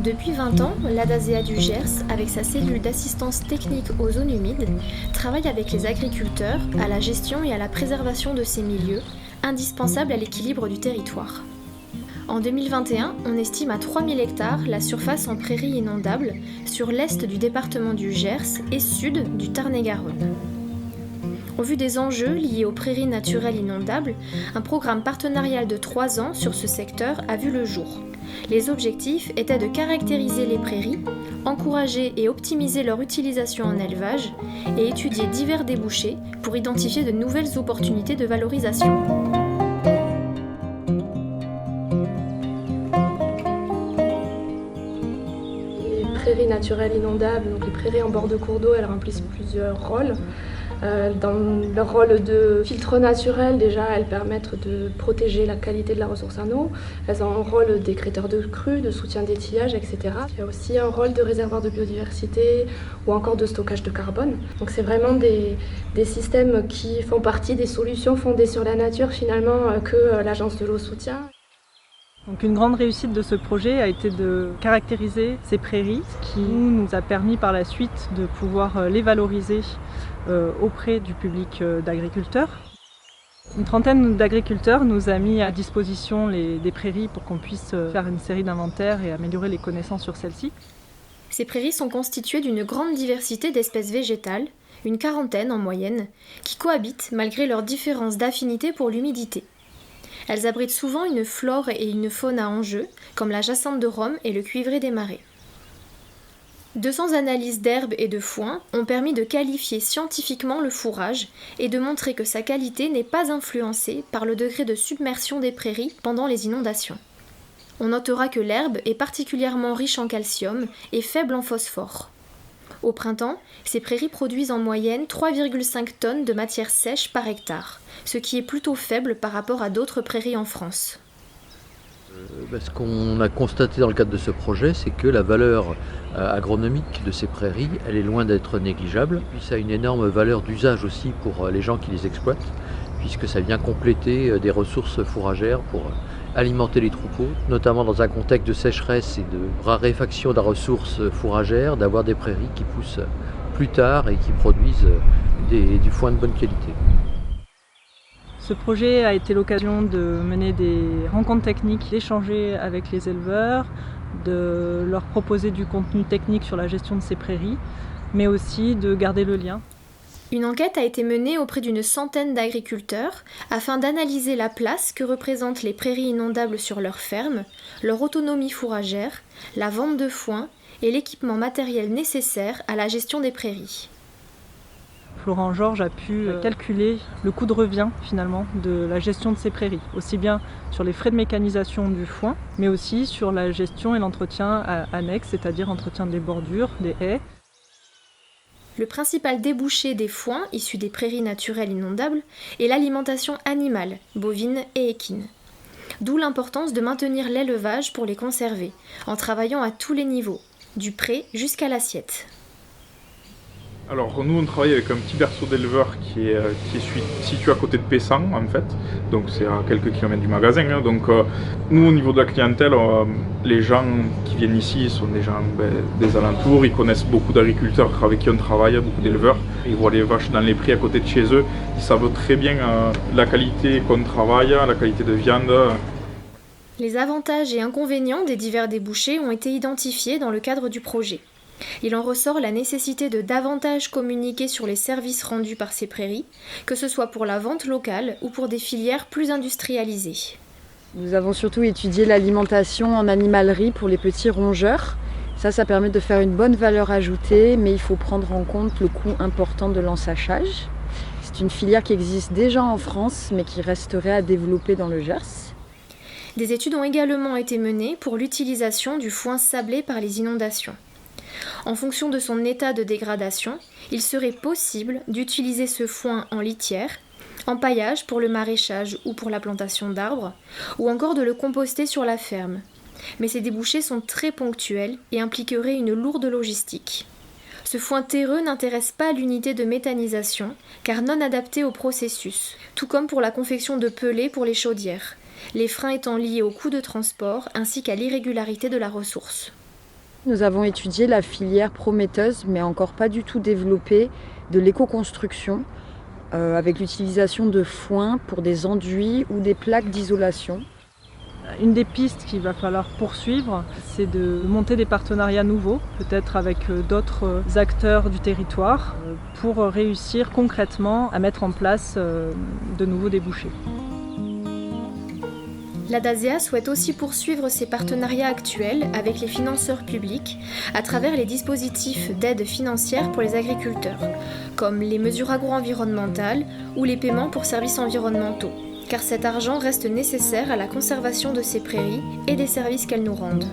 Depuis 20 ans, l'ADASEA du Gers, avec sa cellule d'assistance technique aux zones humides, travaille avec les agriculteurs à la gestion et à la préservation de ces milieux, indispensables à l'équilibre du territoire. En 2021, on estime à 3000 hectares la surface en prairies inondables sur l'est du département du Gers et sud du Tarn-et-Garonne. Au vu des enjeux liés aux prairies naturelles inondables, un programme partenarial de 3 ans sur ce secteur a vu le jour. Les objectifs étaient de caractériser les prairies, encourager et optimiser leur utilisation en élevage et étudier divers débouchés pour identifier de nouvelles opportunités de valorisation. Les prairies naturelles inondables, donc les prairies en bord de cours d'eau, elles remplissent plusieurs rôles. Dans leur rôle de filtre naturel, déjà, elles permettent de protéger la qualité de la ressource en eau. Elles ont un rôle d'écrêteur de crues, de soutien d'étillage, etc. Il y a aussi un rôle de réservoir de biodiversité ou encore de stockage de carbone. Donc c'est vraiment des systèmes qui font partie des solutions fondées sur la nature finalement que l'Agence de l'eau soutient. Donc une grande réussite de ce projet a été de caractériser ces prairies, ce qui nous a permis par la suite de pouvoir les valoriser auprès du public d'agriculteurs. Une trentaine d'agriculteurs nous a mis à disposition des prairies pour qu'on puisse faire une série d'inventaires et améliorer les connaissances sur celles-ci. Ces prairies sont constituées d'une grande diversité d'espèces végétales, une quarantaine en moyenne, qui cohabitent malgré leurs différences d'affinité pour l'humidité. Elles abritent souvent une flore et une faune à enjeu, comme la jacinthe de Rome et le cuivré des marais. 200 analyses d'herbes et de foin ont permis de qualifier scientifiquement le fourrage et de montrer que sa qualité n'est pas influencée par le degré de submersion des prairies pendant les inondations. On notera que l'herbe est particulièrement riche en calcium et faible en phosphore. Au printemps, ces prairies produisent en moyenne 3,5 tonnes de matière sèche par hectare, ce qui est plutôt faible par rapport à d'autres prairies en France. Ce qu'on a constaté dans le cadre de ce projet, c'est que la valeur agronomique de ces prairies, elle est loin d'être négligeable. Puis ça a une énorme valeur d'usage aussi pour les gens qui les exploitent, puisque ça vient compléter des ressources fourragères pour alimenter les troupeaux, notamment dans un contexte de sécheresse et de raréfaction de la ressource fourragère, d'avoir des prairies qui poussent plus tard et qui produisent du foin de bonne qualité. Ce projet a été l'occasion de mener des rencontres techniques, d'échanger avec les éleveurs, de leur proposer du contenu technique sur la gestion de ces prairies, mais aussi de garder le lien. Une enquête a été menée auprès d'une centaine d'agriculteurs afin d'analyser la place que représentent les prairies inondables sur leurs fermes, leur autonomie fourragère, la vente de foin et l'équipement matériel nécessaire à la gestion des prairies. Florent Georges a pu calculer le coût de revient finalement de la gestion de ces prairies, aussi bien sur les frais de mécanisation du foin, mais aussi sur la gestion et l'entretien annexe, c'est-à-dire entretien des bordures, des haies. Le principal débouché des foins issus des prairies naturelles inondables est l'alimentation animale, bovine et équine. D'où l'importance de maintenir l'élevage pour les conserver, en travaillant à tous les niveaux, du pré jusqu'à l'assiette. Alors nous on travaille avec un petit berceau d'éleveur qui est situé à côté de Pessan en fait, donc c'est à quelques kilomètres du magasin. Donc nous au niveau de la clientèle, les gens qui viennent ici sont des gens des alentours, ils connaissent beaucoup d'agriculteurs avec qui on travaille, beaucoup d'éleveurs, ils voient les vaches dans les prés à côté de chez eux, ils savent très bien la qualité qu'on travaille, la qualité de viande. Les avantages et inconvénients des divers débouchés ont été identifiés dans le cadre du projet. Il en ressort la nécessité de davantage communiquer sur les services rendus par ces prairies, que ce soit pour la vente locale ou pour des filières plus industrialisées. Nous avons surtout étudié l'alimentation en animalerie pour les petits rongeurs. Ça permet de faire une bonne valeur ajoutée, mais il faut prendre en compte le coût important de l'ensachage. C'est une filière qui existe déjà en France, mais qui resterait à développer dans le Gers. Des études ont également été menées pour l'utilisation du foin sablé par les inondations. En fonction de son état de dégradation, il serait possible d'utiliser ce foin en litière, en paillage pour le maraîchage ou pour la plantation d'arbres, ou encore de le composter sur la ferme. Mais ces débouchés sont très ponctuels et impliqueraient une lourde logistique. Ce foin terreux n'intéresse pas l'unité de méthanisation, car non adapté au processus, tout comme pour la confection de pellets pour les chaudières. les freins étant liés au coût de transport ainsi qu'à l'irrégularité de la ressource. Nous avons étudié la filière prometteuse, mais encore pas du tout développée, de l'éco-construction, avec l'utilisation de foin pour des enduits ou des plaques d'isolation. Une des pistes qu'il va falloir poursuivre, c'est de monter des partenariats nouveaux, peut-être avec d'autres acteurs du territoire, pour réussir concrètement à mettre en place de nouveaux débouchés. L'Adasea souhaite aussi poursuivre ses partenariats actuels avec les financeurs publics à travers les dispositifs d'aide financière pour les agriculteurs, comme les mesures agro-environnementales ou les paiements pour services environnementaux, car cet argent reste nécessaire à la conservation de ces prairies et des services qu'elles nous rendent.